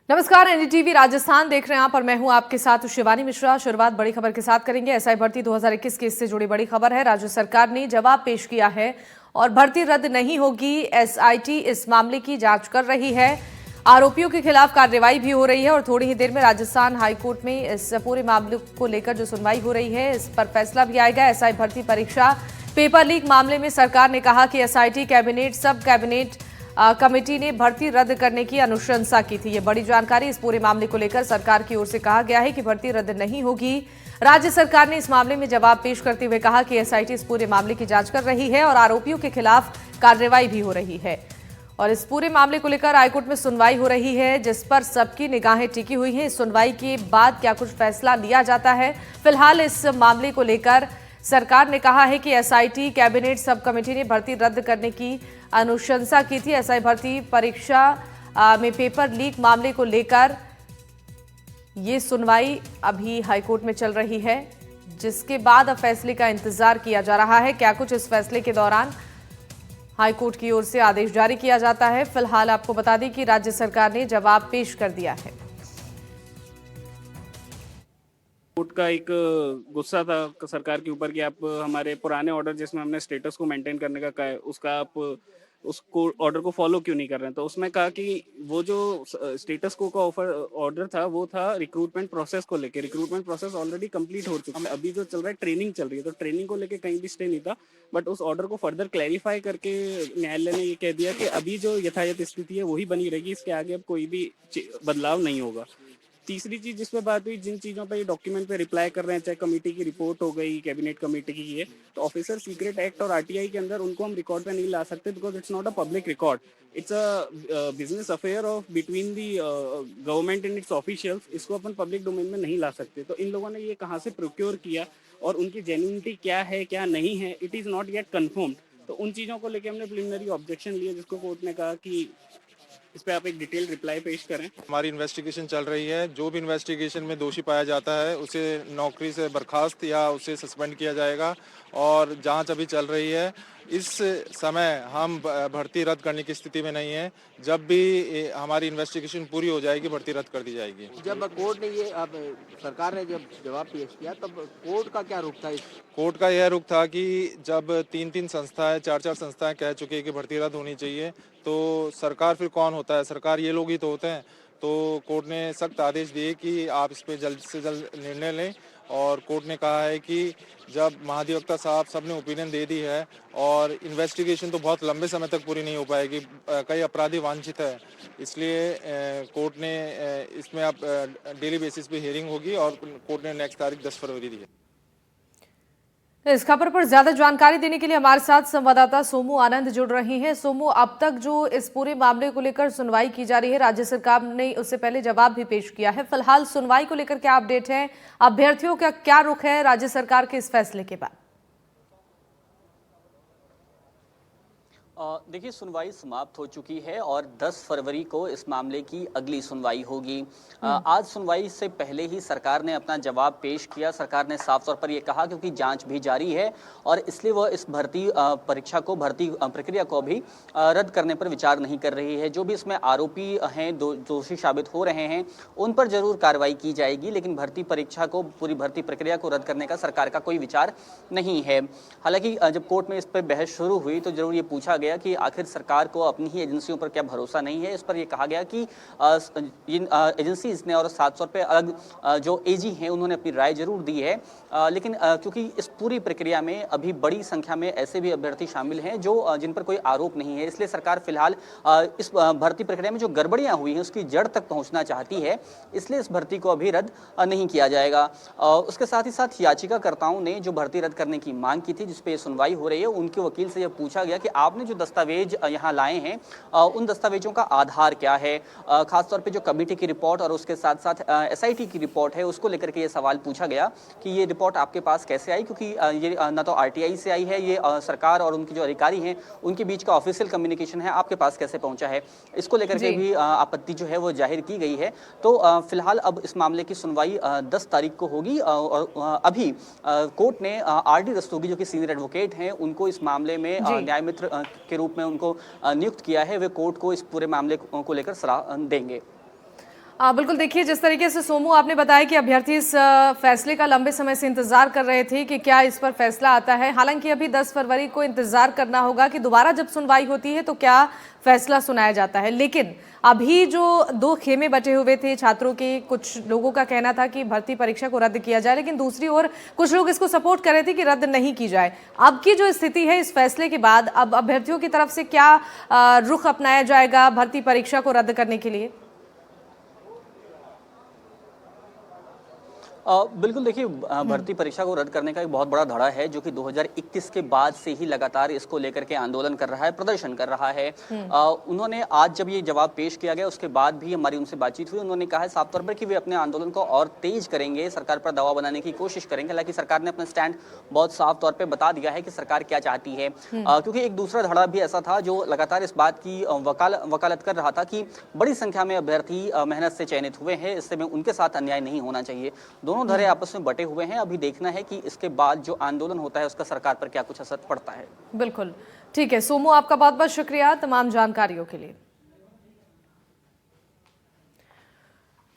नमस्कार, एनडीटीवी राजस्थान देख रहे हैं आप और मैं हूं आपके साथ शिवानी मिश्रा। शुरुआत बड़ी खबर के साथ करेंगे। एसआई भर्ती 2021 केस से जुड़ी बड़ी खबर है। राज्य सरकार ने जवाब पेश किया है और भर्ती रद्द नहीं होगी। एसआईटी इस मामले की जांच कर रही है। आरोपियों के खिलाफ कार्रवाई भी हो रही है और थोड़ी ही देर में राजस्थान हाईकोर्ट में इस पूरे मामले को लेकर जो सुनवाई हो रही है इस पर फैसला भी आएगा। एसआई भर्ती परीक्षा पेपर लीक मामले में सरकार ने कहा कि SIT cabinet sub cabinet committee ने भर्ती रद्द करने की अनुशंसा की थी। ये बड़ी जानकारी। इस पूरे मामले को लेकर सरकार की ओर से कहा गया है कि भर्ती रद्द नहीं होगी। राज्य सरकार ने इस मामले में जवाब पेश करते हुए कहा कि एसआईटी इस पूरे मामले की जांच कर रही है और आरोपियों के खिलाफ कार्रवाई भी हो रही है। और इस पूरे मामले को लेकर हाईकोर्ट में सुनवाई हो रही है जिस पर सबकी निगाहें टिकी हुई हैं। इस सुनवाई के बाद क्या कुछ फैसला लिया जाता है। फिलहाल इस मामले को लेकर सरकार ने कहा है कि एसआईटी कैबिनेट सब कमेटी ने भर्ती रद्द करने की अनुशंसा की थी। एसआई भर्ती परीक्षा में पेपर लीक मामले को लेकर ये सुनवाई अभी हाईकोर्ट में चल रही है जिसके बाद अब फैसले का इंतजार किया जा रहा है। क्या कुछ इस फैसले के दौरान हाईकोर्ट की ओर से आदेश जारी किया जाता है। फिलहाल आपको बता दें कि राज्य सरकार ने जवाब पेश कर दिया है। कोर्ट का एक गुस्सा था सरकार के ऊपर कि आप हमारे पुराने ऑर्डर जिसमें हमने स्टेटस को मेंटेन करने का कहा है उसका आप उसको ऑर्डर को फॉलो क्यों नहीं कर रहे हैं। तो उसमें कहा कि वो जो स्टेटस को का ऑर्डर था वो था रिक्रूटमेंट प्रोसेस को लेके। रिक्रूटमेंट प्रोसेस ऑलरेडी कंप्लीट हो चुका है। अभी जो चल रहा है ट्रेनिंग चल रही है, तो ट्रेनिंग को लेके कहीं भी स्टे नहीं था। बट उस ऑर्डर को फर्दर क्लैरिफाई करके न्यायालय ने ये कह दिया कि अभी जो यथायथ स्थिति है वही बनी रहेगी, इसके आगे अब कोई भी बदलाव नहीं होगा। तीसरी चीज जिस पे बात हुई, जिन चीजों पे ये डॉक्यूमेंट पे रिप्लाई कर रहे हैं, चाहे कमेटी की रिपोर्ट हो गई, कैबिनेट कमेटी की है, तो ऑफिसर सीक्रेट एक्ट और आरटीआई के अंदर उनको हम रिकॉर्ड पे नहीं ला सकते because it's not a public record. It's a business affair of between the government and it's officials. इसको अपन पब्लिक डोमेन में नहीं ला सकते। तो इन लोगों ने ये कहाँ से प्रोक्योर किया और उनकी जेन्युइनिटी क्या है क्या नहीं है, it is not yet confirmed. तो उन चीजों को लेकर हमने प्रिलिमिनरी ऑब्जेक्शन लिए जिसको कोर्ट ने कहा कि इस पे आप एक डिटेल रिप्लाई पेश करें। हमारी इन्वेस्टिगेशन चल रही है। जो भी इन्वेस्टिगेशन में दोषी पाया जाता है उसे नौकरी से बर्खास्त या उसे सस्पेंड किया जाएगा और जांच अभी चल रही है। इस समय हम भर्ती रद्द करने की स्थिति में नहीं है। जब भी हमारी इन्वेस्टिगेशन पूरी हो जाएगी भर्ती रद्द कर दी जाएगी। जब कोर्ट ने ये अब सरकार ने जब जवाब पेश किया तब कोर्ट का क्या रुख था? कोर्ट का यह रुख था कि जब 3-3 संस्थाएं 4-4 संस्थाएं कह चुकी है कि भर्ती रद्द होनी चाहिए तो सरकार फिर कौन होता है? सरकार ये लोग ही तो होते हैं। तो कोर्ट ने सख्त आदेश दिए कि आप इस पे जल्द से जल्द निर्णय लें और कोर्ट ने कहा है कि जब महाधिवक्ता साहब सबने ओपिनियन दे दी है और इन्वेस्टिगेशन तो बहुत लंबे समय तक पूरी नहीं हो पाएगी, कई अपराधी वांछित है, इसलिए कोर्ट ने इसमें अब डेली बेसिस पे हियरिंग होगी और कोर्ट ने नेक्स्ट तारीख 10 फरवरी दी है। इस खबर पर ज्यादा जानकारी देने के लिए हमारे साथ संवाददाता सोमू आनंद जुड़ रही हैं। सोमू, अब तक जो इस पूरे मामले को लेकर सुनवाई की जा रही है, राज्य सरकार ने उससे पहले जवाब भी पेश किया है। फिलहाल सुनवाई को लेकर क्या अपडेट है? अभ्यर्थियों का क्या रुख है राज्य सरकार के इस फैसले के बाद? देखिए, सुनवाई समाप्त हो चुकी है और 10 फरवरी को इस मामले की अगली सुनवाई होगी। आज सुनवाई से पहले ही सरकार ने अपना जवाब पेश किया। सरकार ने साफ तौर पर यह कहा क्योंकि जांच भी जारी है और इसलिए वह इस भर्ती परीक्षा को, भर्ती प्रक्रिया को भी रद्द करने पर विचार नहीं कर रही है। जो भी इसमें आरोपी हैं, दोषी साबित हो रहे हैं, उन पर जरूर कार्रवाई की जाएगी, लेकिन भर्ती परीक्षा को, पूरी भर्ती प्रक्रिया को रद्द करने का सरकार का कोई विचार नहीं है। हालांकि जब कोर्ट में इस पर बहस शुरू हुई तो जरूर ये पूछा गया कि आखिर सरकार को अपनी ही एजेंसियों पर क्या भरोसा नहीं है। इस पर यह कहा गया कि इन एजेंसीज ने और साथ तौर पे अलग जो एजी हैं उन्होंने अपनी राय जरूर दी है, लेकिन क्योंकि इस पूरी प्रक्रिया में अभी बड़ी संख्या में ऐसे भी अभ्यर्थी शामिल हैं जो जिन पर कोई आरोप नहीं है, इसलिए सरकार फिलहाल इस भर्ती प्रक्रिया में जो गड़बड़ियां हुई हैं उसकी जड़ तक पहुंचना चाहती है, इसलिए इस भर्ती को अभी रद्द नहीं किया जाएगा। उसके साथ ही साथ याचिकाकर्ताओं ने जो भर्ती रद्द करने की मांग की थी, जिसपे सुनवाई हो रही है, उनके वकील से यह पूछा गया कि आपने जो दस्तावेज यहाँ लाए हैं उन दस्तावेजों का आधार क्या है। खासतौर पे जो कमेटी की रिपोर्ट और उसके साथ साथ एसआईटी की रिपोर्ट है उसको लेकर के ये सवाल पूछा गया कि ये रिपोर्ट आपके पास कैसे आई, क्योंकि ये न तो आरटीआई से आई है, ये सरकार और उनके जो अधिकारी हैं उनके बीच का ऑफिशियल कम्युनिकेशन है, आपके पास कैसे पहुंचा है, इसको लेकर के भी आपत्ति जो है वो जाहिर की गई है। तो फिलहाल अब इस मामले की सुनवाई 10 तारीख को होगी और अभी कोर्ट ने आरडी रस्तोगी जो कि सीनियर एडवोकेट हैं उनको इस मामले में न्याय मित्र के रूप में उनको नियुक्त किया है। वे कोर्ट को इस पूरे मामले को लेकर सलाह देंगे। बिल्कुल, देखिए जिस तरीके से सोमू आपने बताया कि अभ्यर्थी इस फैसले का लंबे समय से इंतजार कर रहे थे कि क्या इस पर फैसला आता है। हालांकि अभी 10 फरवरी को इंतजार करना होगा कि दोबारा जब सुनवाई होती है तो क्या फैसला सुनाया जाता है। लेकिन अभी जो दो खेमे बटे हुए थे छात्रों के, कुछ लोगों का कहना था कि भर्ती परीक्षा को रद्द किया जाए, लेकिन दूसरी ओर कुछ लोग इसको सपोर्ट कर रहे थे कि रद्द नहीं की जाए। अब की जो स्थिति है इस फैसले के बाद, अब अभ्यर्थियों की तरफ से क्या रुख अपनाया जाएगा भर्ती परीक्षा को रद्द करने के लिए? बिल्कुल, देखिए भर्ती परीक्षा को रद्द करने का एक बहुत बड़ा धड़ा है जो कि 2021 के बाद से ही लगातार इसको लेकर के आंदोलन कर रहा है, प्रदर्शन कर रहा है। उन्होंने आज जब ये जवाब पेश किया गया उसके बाद भी हमारी उनसे बातचीत हुई, उन्होंने कहा है साफ तौर पर कि वे अपने आंदोलन को और तेज करेंगे, सरकार पर दबाव बनाने की कोशिश करेंगे। हालांकि सरकार ने अपना स्टैंड बहुत साफ तौर पर बता दिया है कि सरकार क्या चाहती है, क्योंकि एक दूसरा धड़ा भी ऐसा था जो लगातार इस बात की वकालत कर रहा था कि बड़ी संख्या में अभ्यर्थी मेहनत से चयनित हुए हैं, इससे में उनके साथ अन्याय नहीं होना चाहिए। दोनों धड़े आपस में बटे हुए हैं। अभी देखना है कि इसके बाद जो आंदोलन होता है उसका सरकार पर क्या कुछ असर पड़ता है। बिल्कुल, ठीक है सोमू, आपका बहुत बहुत शुक्रिया तमाम जानकारियों के लिए।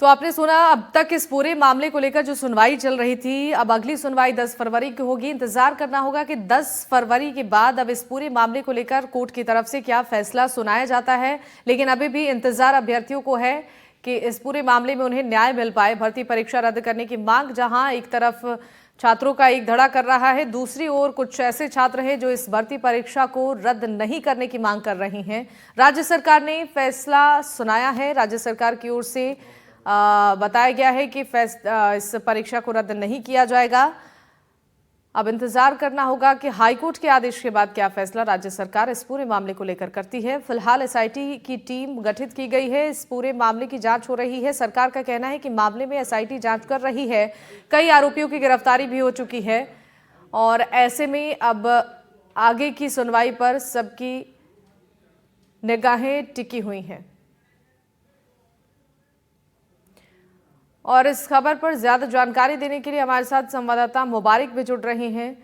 तो आपने सुना अब तक इस पूरे मामले को लेकर जो सुनवाई चल रही थी, अब अगली सुनवाई 10 फरवरी की होगी। इंतजार करना होगा कि 10 फरवरी के बाद अब इस पूरे मामले को लेकर कोर्ट की तरफ से क्या फैसला सुनाया जाता है। लेकिन अभी भी इंतजार अभ्यर्थियों को है कि इस पूरे मामले में उन्हें न्याय मिल पाए। भर्ती परीक्षा रद्द करने की मांग जहां एक तरफ छात्रों का एक धड़ा कर रहा है, दूसरी ओर कुछ ऐसे छात्र हैं जो इस भर्ती परीक्षा को रद्द नहीं करने की मांग कर रही हैं। राज्य सरकार ने फैसला सुनाया है। राज्य सरकार की ओर से बताया गया है कि इस परीक्षा को रद्द नहीं किया जाएगा। अब इंतजार करना होगा कि हाईकोर्ट के आदेश के बाद क्या फैसला राज्य सरकार इस पूरे मामले को लेकर करती है। फिलहाल एसआईटी की टीम गठित की गई है, इस पूरे मामले की जांच हो रही है। सरकार का कहना है कि मामले में एसआईटी जांच कर रही है, कई आरोपियों की गिरफ्तारी भी हो चुकी है और ऐसे में अब आगे की सुनवाई पर सबकी निगाहें टिकी हुई हैं। और इस खबर पर ज्यादा जानकारी देने के लिए हमारे साथ संवाददाता मुबारक भी जुड़ रहे हैं,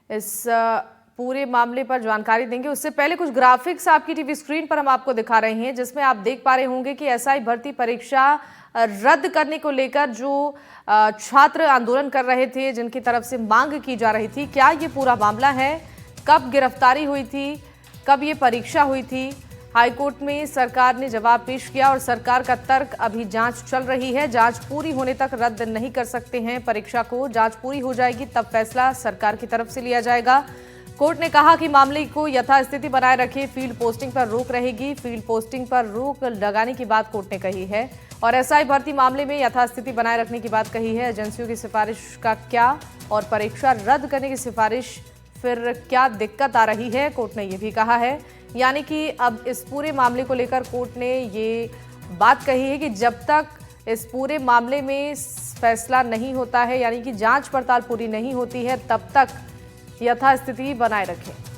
इस पूरे मामले पर जानकारी देंगे। उससे पहले कुछ ग्राफिक्स आपकी टीवी स्क्रीन पर हम आपको दिखा रहे हैं, जिसमें आप देख पा रहे होंगे कि एसआई भर्ती परीक्षा रद्द करने को लेकर जो छात्र आंदोलन कर रहे थे, जिनकी तरफ से मांग की जा रही थी, क्या ये पूरा मामला है, कब गिरफ्तारी हुई थी, कब ये परीक्षा हुई थी। हाईकोर्ट में सरकार ने जवाब पेश किया और सरकार का तर्क अभी जांच चल रही है। जांच पूरी होने तक रद्द नहीं कर सकते हैं परीक्षा को। जांच पूरी हो जाएगी तब फैसला सरकार की तरफ से लिया जाएगा। कोर्ट ने कहा कि मामले को यथास्थिति बनाए रखे, फील्ड पोस्टिंग पर रोक रहेगी। फील्ड पोस्टिंग पर रोक लगाने की बात कोर्ट ने कही है और एसआई भर्ती मामले में यथास्थिति बनाए रखने की बात कही है। एजेंसियों की सिफारिश का क्या और परीक्षा रद्द करने की सिफारिश फिर क्या दिक्कत आ रही है, कोर्ट ने यह भी कहा है। यानी कि अब इस पूरे मामले को लेकर कोर्ट ने ये बात कही है कि जब तक इस पूरे मामले में फैसला नहीं होता है, यानी कि जांच पड़ताल पूरी नहीं होती है, तब तक यथास्थिति बनाए रखें।